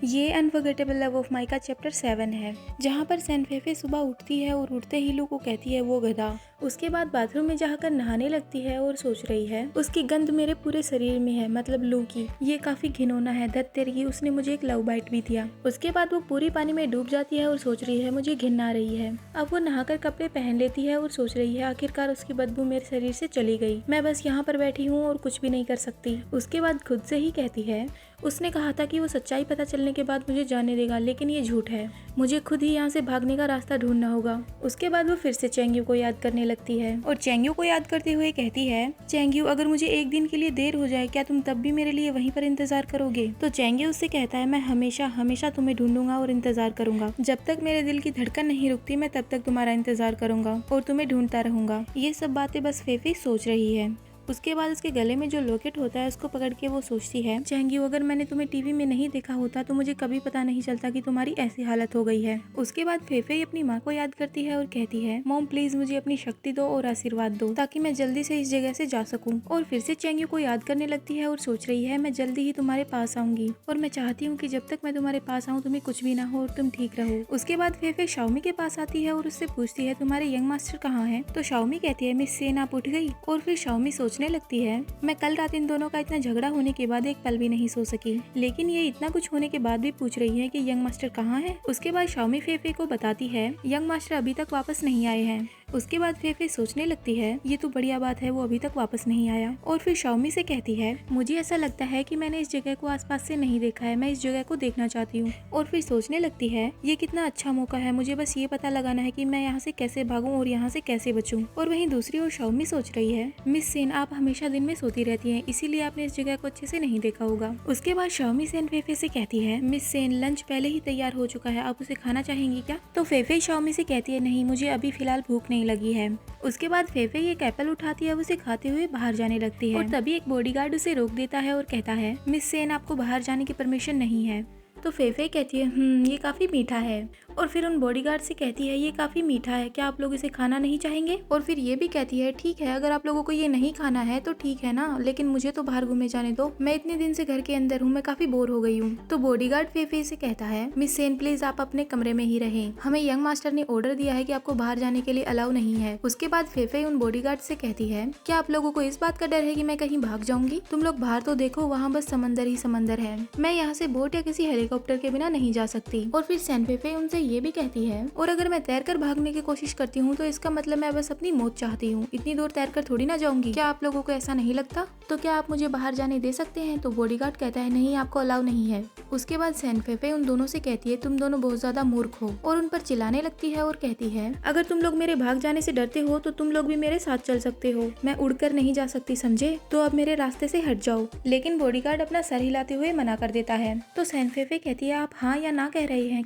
ये unforgettable love of my का chapter 7 है, जहाँ पर सैनफेफे सुबह उठती है और उठते ही लू को कहती है वो गधा। उसके बाद बाथरूम में जाकर नहाने लगती है और सोच रही है उसकी गंध मेरे पूरे शरीर में है, मतलब लू की। ये काफी घिनौना है, धत तेरी, उसने मुझे एक लव बाइट भी दिया। उसके बाद वो पूरी पानी में डूब जाती है और सोच रही है मुझे घिन आ रही है। अब वो नहाकर कपड़े पहन लेती है और सोच रही है आखिरकार उसकी बदबू मेरे शरीर से चली गई, मैं बस यहाँ पर बैठी हूँ और कुछ भी नहीं कर सकती। उसके बाद खुद से ही कहती है उसने कहा था कि वो सच्चाई पता चलने के बाद मुझे जाने देगा, लेकिन ये झूठ है, मुझे खुद ही यहाँ से भागने का रास्ता ढूंढना होगा। उसके बाद वो फिर से चेंग्यू को याद करने लगती है और चेंग्यू को याद करते हुए कहती है चेंग्यू, अगर मुझे एक दिन के लिए देर हो जाए क्या तुम तब भी मेरे लिए वहीं पर इंतजार करोगे? तो चेंग्यू उससे कहता है मैं हमेशा हमेशा तुम्हें ढूंढूंगा और इंतजार करूंगा, जब तक मेरे दिल की धड़कन नहीं रुकती मैं तब तक तुम्हारा इंतजार करूंगा और तुम्हें ढूंढता रहूंगा। ये सब बातें बस फेफे सोच रही है। उसके बाद उसके गले में जो लॉकेट होता है उसको पकड़ के वो सोचती है चेंग्यू, अगर मैंने तुम्हें टीवी में नहीं देखा होता तो मुझे कभी पता नहीं चलता कि तुम्हारी ऐसी हालत हो गई है। उसके बाद फेफे अपनी माँ को याद करती है और कहती है मॉम प्लीज मुझे अपनी शक्ति दो और आशीर्वाद दो ताकि मैं जल्दी से इस जगह से जा सकूं। और फिर से चेंग्यू को याद करने लगती है और सोच रही है मैं जल्दी ही तुम्हारे पास आऊंगी और मैं चाहती हूँ कि जब तक मैं तुम्हारे पास आऊँ तुम्हें कुछ भी ना हो और तुम ठीक रहो। उसके बाद फेफे शाओमी के पास आती है और उससे पूछती है तुम्हारे यंग मास्टर कहाँ है? तो शाओमी कहती है मिस सेन आप उठ गई। और फिर शाओमी सोचने लगती है मैं कल रात इन दोनों का इतना झगड़ा होने के बाद एक पल भी नहीं सो सकी, लेकिन ये इतना कुछ होने के बाद भी पूछ रही है कि यंग मास्टर कहाँ है। उसके बाद शाओमी फेफे को बताती है यंग मास्टर अभी तक वापस नहीं आए हैं। उसके बाद फेफे सोचने लगती है ये तो बढ़िया बात है, वो अभी तक वापस नहीं आया। और फिर शाओमी से कहती है मुझे ऐसा लगता है कि मैंने इस जगह को आसपास से नहीं देखा है, मैं इस जगह को देखना चाहती हूँ। और फिर सोचने लगती है ये कितना अच्छा मौका है, मुझे बस ये पता लगाना है कि मैं यहाँ से कैसे भागूं और यहाँ से कैसे बचूं। और वहीं दूसरी ओर शाओमी सोच रही है मिस सेन आप हमेशा दिन में सोती रहती हैं, इसीलिए आपने इस जगह को अच्छे से नहीं देखा होगा। उसके बाद शाओमी सेन फेफे से कहती है मिस सेन लंच पहले ही तैयार हो चुका है, आप उसे खाना चाहेंगी क्या? तो फेफे शाओमी से कहती है नहीं मुझे अभी फिलहाल भूख नहीं लगी है। उसके बाद फेफे एक एप्पल उठाती है, उसे खाते हुए बाहर जाने लगती है और तभी एक बॉडीगार्ड उसे रोक देता है और कहता है मिस सेन आपको बाहर जाने की परमिशन नहीं है। तो फेफे कहती है ये काफी मीठा है। और फिर उन बॉडीगार्ड से कहती है ये काफी मीठा है, क्या आप लोग इसे खाना नहीं चाहेंगे? और फिर ये भी कहती है ठीक है अगर आप लोगों को ये नहीं खाना है तो ठीक है ना, लेकिन मुझे तो बाहर घूमने जाने दो, मैं इतने दिन से घर के अंदर हूँ, मैं काफी बोर हो गई हूँ। तो बॉडीगार्ड फेफे से कहता है मिस सेन प्लीज आप अपने कमरे में ही रहें, हमें यंग मास्टर ने ऑर्डर दिया है कि आपको बाहर जाने के लिए अलाउ नहीं है। उसके बाद फेफे उन बॉडीगार्ड से कहती है क्या आप लोगों को इस बात का डर है कि मैं कहीं भाग जाऊंगी? तुम लोग बाहर तो देखो, वहाँ बस समंदर ही समंदर है, मैं यहाँ से बोट या किसी हेलीकॉप्टर के बिना नहीं जा सकती। और फिर सैनफेफे उनसे ये भी कहती है और अगर मैं तैरकर भागने की कोशिश करती हूँ तो इसका मतलब मैं बस अपनी मौत चाहती हूँ, इतनी दूर तैरकर थोड़ी ना जाऊंगी, क्या आप लोगों को ऐसा नहीं लगता? तो क्या आप मुझे बाहर जाने दे सकते हैं? तो बॉडीगार्ड कहता है नहीं आपको अलाउ नहीं है। उसके बाद सैनफेफे उन दोनों से कहती है तुम दोनों बहुत ज्यादा मूर्ख हो और उन पर चिल्लाने लगती है और कहती है अगर तुम लोग मेरे भाग जाने से डरते हो तो तुम लोग भी मेरे साथ चल सकते हो, मैं उड़कर नहीं जा सकती समझे, तो अब मेरे रास्ते से हट जाओ। लेकिन बॉडीगार्ड अपना सर हिलाते हुए मना कर देता है। तो सैनफेफे कहती है आप हाँ या ना कह रहे हैं,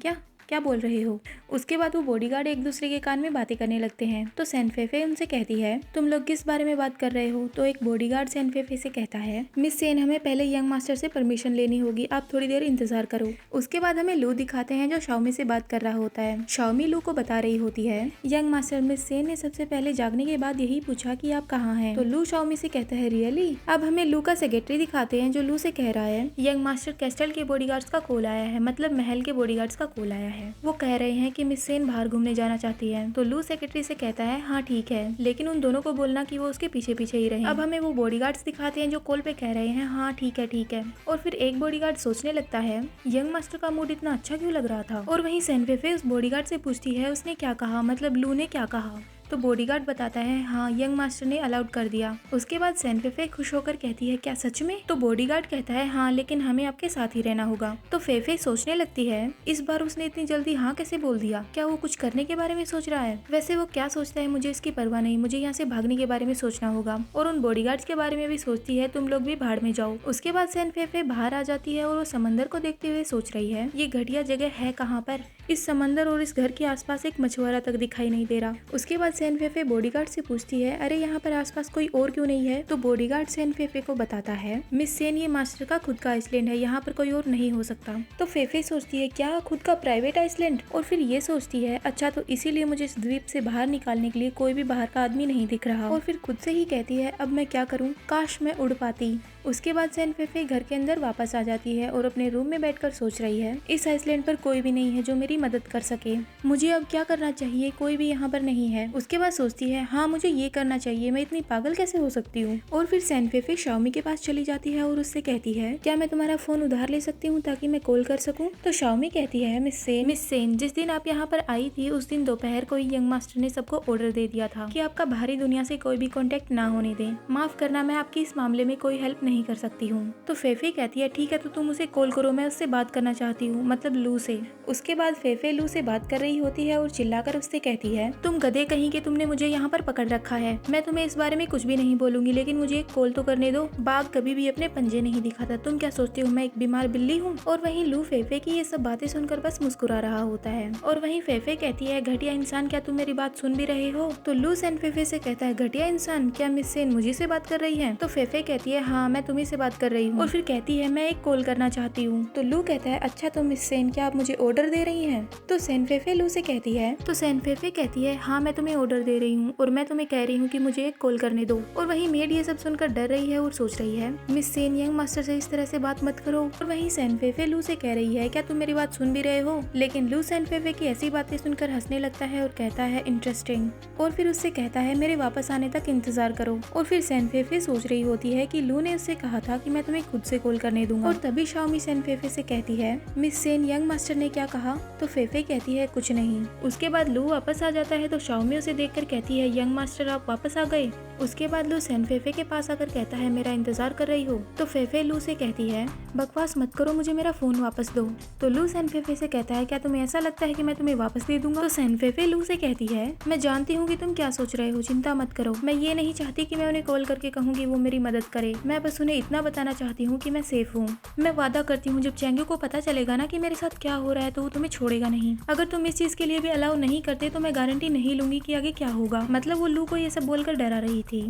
क्या बोल रहे हो? उसके बाद वो बॉडीगार्ड एक दूसरे के कान में बातें करने लगते हैं। तो सैनफेफे उनसे कहती है तुम लोग किस बारे में बात कर रहे हो? तो एक बॉडीगार्ड सैनफेफे से कहता है मिस सेन हमें पहले यंग मास्टर से परमिशन लेनी होगी, आप थोड़ी देर इंतजार करो। उसके बाद हमें लू दिखाते हैं जो शाओमी से बात कर रहा होता है। शाओमी लू को बता रही होती है यंग मास्टर मिस सेन ने सबसे पहले जागने के बाद यही पूछा कि आप कहाँ हैं। तो लू शाओमी से कहता है रियली? अब हमें लू का सेक्रेटरी दिखाते हैं जो लू से कह रहा है यंग मास्टर कैस्टल के बॉडीगार्ड्स का कॉल आया है, मतलब महल के बॉडीगार्ड्स का कॉल आया है, वो कह रहे हैं कि मिस सेन बाहर घूमने जाना चाहती है। तो लू सेक्रेटरी से कहता है हाँ ठीक है, लेकिन उन दोनों को बोलना कि वो उसके पीछे पीछे ही रहे। अब हमें वो बॉडीगार्ड्स दिखाते हैं जो कॉल पे कह रहे हैं हाँ ठीक है ठीक है। और फिर एक बॉडीगार्ड सोचने लगता है यंग मास्टर का मूड इतना अच्छा क्यों लग रहा था। और वहीं सैनफेफे उस बॉडीगार्ड से पूछती है उसने क्या कहा, मतलब लू ने क्या कहा। तो बॉडीगार्ड बताता है हाँ यंग मास्टर ने अलाउड कर दिया। उसके बाद सैनफेफे खुश होकर कहती है क्या सच में? तो बॉडीगार्ड कहता है हाँ लेकिन हमें आपके साथ ही रहना होगा। तो फेफे सोचने लगती है इस बार उसने इतनी जल्दी हाँ कैसे बोल दिया, क्या वो कुछ करने के बारे में सोच रहा है? वैसे वो क्या सोचता है मुझे इसकी परवाह नहीं, मुझे यहाँ से भागने के बारे में सोचना होगा। और उन बॉडीगार्ड्स के बारे में भी सोचती है तुम लोग भी भाड़ में जाओ। उसके बाद सैनफेफे बाहर आ जाती है और वो समंदर को देखते हुए सोच रही है ये घटिया जगह है कहाँ पर, इस समंदर और इस घर के आसपास एक मछुआरा तक दिखाई नहीं दे रहा। उसके बाद सैनफेफे बॉडीगार्ड से पूछती है अरे यहाँ पर आसपास कोई और क्यों नहीं है? तो बॉडीगार्ड सैनफेफे को बताता है मिस सेन ये मास्टर का खुद का आइसलैंड है, यहाँ पर कोई और नहीं हो सकता। तो फेफे सोचती है क्या खुद का प्राइवेट आइसलैंड? और फिर ये सोचती है अच्छा तो इसीलिए मुझे इस द्वीप से बाहर निकालने के लिए कोई भी बाहर का आदमी नहीं दिख रहा। और फिर खुद से ही कहती है अब मैं क्या करूँ, काश मैं उड़ पाती। उसके बाद सैन फेफे घर के अंदर वापस आ जाती है और अपने रूम में बैठकर सोच रही है, इस आइसलैंड पर कोई भी नहीं है जो मेरी मदद कर सके, मुझे अब क्या करना चाहिए, कोई भी यहाँ पर नहीं है। उसके बाद सोचती है, हाँ मुझे ये करना चाहिए, मैं इतनी पागल कैसे हो सकती हूँ। और फिर सैन फेफे शाओमी के पास चली जाती है और उससे कहती है, क्या मैं तुम्हारा फोन उधार ले सकती हूँ ताकि मैं कॉल कर सकूँ। तो शाओमी कहती है, मिस सेन जिस दिन आप यहाँ पर आई थी उस दिन दोपहर को यंग मास्टर ने सबको ऑर्डर दे दिया था कि आपका बाहरी दुनिया से कोई भी कांटेक्ट ना होने दे। माफ करना, मैं आपकी इस मामले में कोई हेल्प नहीं कर सकती हूँ। तो फेफे कहती है, ठीक है तो तुम उसे कॉल करो, मैं उससे बात करना चाहती हूँ, मतलब लू से। उसके बाद फेफे लू से बात कर रही होती है और चिल्लाकर उससे कहती है, तुम गधे कहीं के, तुमने मुझे यहाँ पर पकड़ रखा है, मैं तुम्हें इस बारे में कुछ भी नहीं बोलूंगी, लेकिन मुझे एक कॉल तो करने दो। बाघ कभी भी अपने पंजे नहीं दिखाता, तुम क्या सोचते हो मैं एक बीमार बिल्ली हूँ। और वहीं लू फेफे की ये सब बातें सुनकर बस मुस्कुरा रहा होता है। और वहीं फेफे कहती है, घटिया इंसान क्या तुम मेरी बात सुन भी रहे हो। तो लू सैन फेफे से कहता है, घटिया इंसान, क्या मिस सेन मुझे से बात कर रही है। तो फेफे कहती है, हाँ मैं तुम्ही से बात कर रही हूँ। और फिर कहती है, मैं एक कॉल करना चाहती हूँ। तो लू कहता है, अच्छा तो मिस सेन क्या आप मुझे ऑर्डर दे रही हैं। तो सैन फेफे लू से कहती है, तो सैन फेफे कहती है, हाँ मैं तुम्हें ऑर्डर दे रही हूँ और मैं तुम्हें कह रही हूँ कि मुझे एक कॉल करने दो। और वहीं मेड ये सब सुनकर डर रही है और सोच रही है, मिस सेन यंग मास्टर से इस तरह से बात मत करो। और वहीं सैन फेफे लू से कह रही है, क्या तुम मेरी बात सुन भी रहे हो। लेकिन लू सैन फेफे की ऐसी बातें सुनकर हंसने लगता है और कहता है, इंटरेस्टिंग। और फिर उससे कहता है, मेरे वापस आने तक इंतजार करो। और फिर सैन फेफे सोच रही होती है कि लू ने उससे कहा था कि मैं तुम्हें खुद से कॉल करने दूंगा। और तभी शाओमी सैन फेफे से कहती है, मिस सेन यंग मास्टर ने क्या कहा। तो फेफे कहती है, कुछ नहीं। उसके बाद लू वापस आ जाता है तो शाओमी उसे देखकर कहती है, यंग मास्टर आप वापस आ गए। उसके बाद लू सैन फेफे के पास आकर कहता है, मेरा इंतजार कर रही हो। तो फेफे लू से कहती है, बकवास मत करो, मुझे मेरा फोन वापस दो। तो लू सैन फेफे से कहता है, क्या तुम्हें ऐसा लगता है कि मैं तुम्हें वापस दे दूंगा। तो सैन फेफे लू से कहती है, मैं जानती हूँ कि तुम क्या सोच रहे हो, चिंता मत करो, मैं ये नहीं चाहती कि मैं उन्हें कॉल करके कहूँ कि वो मेरी मदद करे, मैं बस उन्हें इतना बताना चाहती हूँ कि मैं सेफ हूँ। मैं वादा करती हूँ जब चैंगू को पता चलेगा ना कि मेरे साथ क्या हो रहा है तो वो तुम्हें छोड़ेगा नहीं। अगर तुम इस चीज के लिए भी अलाउ नहीं करते तो मैं गारंटी नहीं लूंगी कि आगे क्या होगा। मतलब वो लू को ये सब बोलकर डरा रही थी।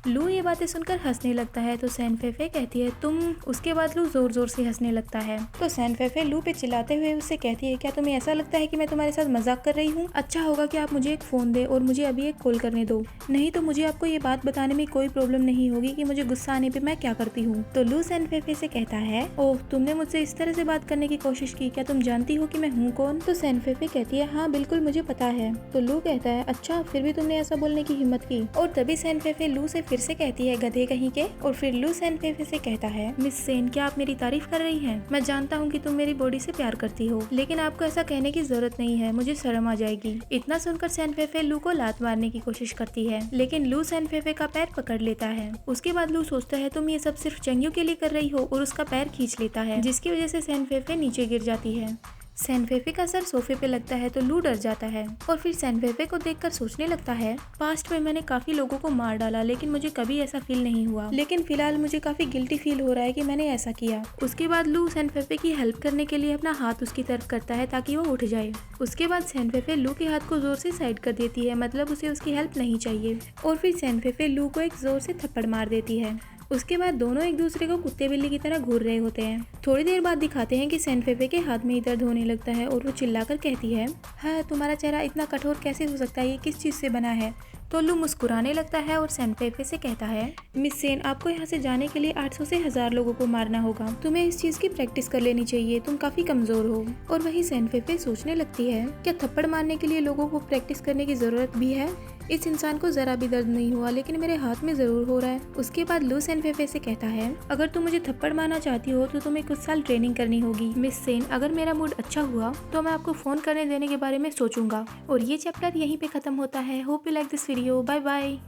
लू ये बातें सुनकर हंसने लगता है तो सैन फेफे कहती है, तुम। उसके बाद लू जोर जोर से हंसने लगता है तो सैन फेफे लू पे चिल्लाते हुए उससे कहती है, क्या तुम्हें ऐसा लगता है कि मैं तुम्हारे साथ मजाक कर रही हूँ। अच्छा होगा कि आप मुझे एक फोन दे और मुझे अभी एक कॉल करने दो, नहीं तो मुझे आपको ये बात बताने में कोई प्रॉब्लम नहीं होगी कि मुझे गुस्सा आने पे मैं क्या करती हूँ। तो लू सैन फेफे से कहता है, ओह तुमने मुझसे इस तरह से बात करने की कोशिश की, क्या तुम जानती हो कि मैं हूँ कौन। तो सैन फेफे कहती है, हाँ बिल्कुल मुझे पता है। तो लू कहता है, अच्छा फिर भी तुमने ऐसा बोलने की हिम्मत की। और तभी सैन फेफे लू से फिर से कहती है, गधे कहीं के। और फिर लू सैन फेफे से कहता है, मिस सेन क्या आप मेरी तारीफ कर रही हैं। मैं जानता हूँ कि तुम मेरी बॉडी से प्यार करती हो, लेकिन आपको ऐसा कहने की जरूरत नहीं है, मुझे शर्म आ जाएगी। इतना सुनकर सैन फेफे लू को लात मारने की कोशिश करती है, लेकिन लू सैन फेफे का पैर पकड़ लेता है। उसके बाद लू सोचता है, तुम ये सब सिर्फ चंगू के लिए कर रही हो, और उसका पैर खींच लेता है, जिसकी वजह से सैन फेफे नीचे गिर जाती है। सैन फेफे का सर सोफे पे लगता है तो लू डर जाता है और फिर सैन फेफे को देखकर सोचने लगता है, पास्ट में मैंने काफी लोगों को मार डाला लेकिन मुझे कभी ऐसा फील नहीं हुआ, लेकिन फिलहाल मुझे काफी गिल्टी फील हो रहा है कि मैंने ऐसा किया। उसके बाद लू सैन फेफे की हेल्प करने के लिए अपना हाथ उसकी तरफ करता है ताकि वो उठ जाए। उसके बाद सैन फेफे लू के हाथ को जोर से साइड कर देती है, मतलब उसे उसकी हेल्प नहीं चाहिए। और फिर सैन फेफे लू को एक जोर से थप्पड़ मार देती है। उसके बाद दोनों एक दूसरे को कुत्ते बिल्ली की तरह घूर रहे होते हैं। थोड़ी देर बाद दिखाते हैं कि सैन फेफे के हाथ में ही दर्द होने लगता है और वो चिल्लाकर कहती है, हाँ तुम्हारा चेहरा इतना कठोर कैसे हो सकता है, ये किस चीज से बना है। तो लू मुस्कुराने लगता है और सैन फेफे से कहता है, मिस सेन आपको यहाँ से जाने के लिए 800 से 1000 लोगों को मारना होगा, तुम्हें इस चीज की प्रैक्टिस कर लेनी चाहिए, तुम काफी कमजोर हो। और वहीं सैन फेफे सोचने लगती है, क्या थप्पड़ मारने के लिए लोगों को प्रैक्टिस करने की जरूरत भी है। इस इंसान को जरा भी दर्द नहीं हुआ लेकिन मेरे हाथ में जरूर हो रहा है। उसके बाद लू सैन फेफे से कहता है, अगर तुम मुझे थप्पड़ मारना चाहती हो तो तुम्हें कुछ साल ट्रेनिंग करनी होगी। मिस सेन अगर मेरा मूड अच्छा हुआ तो मैं आपको फोन करने देने के बारे में सोचूंगा। और ये चैप्टर यहीं पे खत्म होता है। Hope you like this video. Bye bye.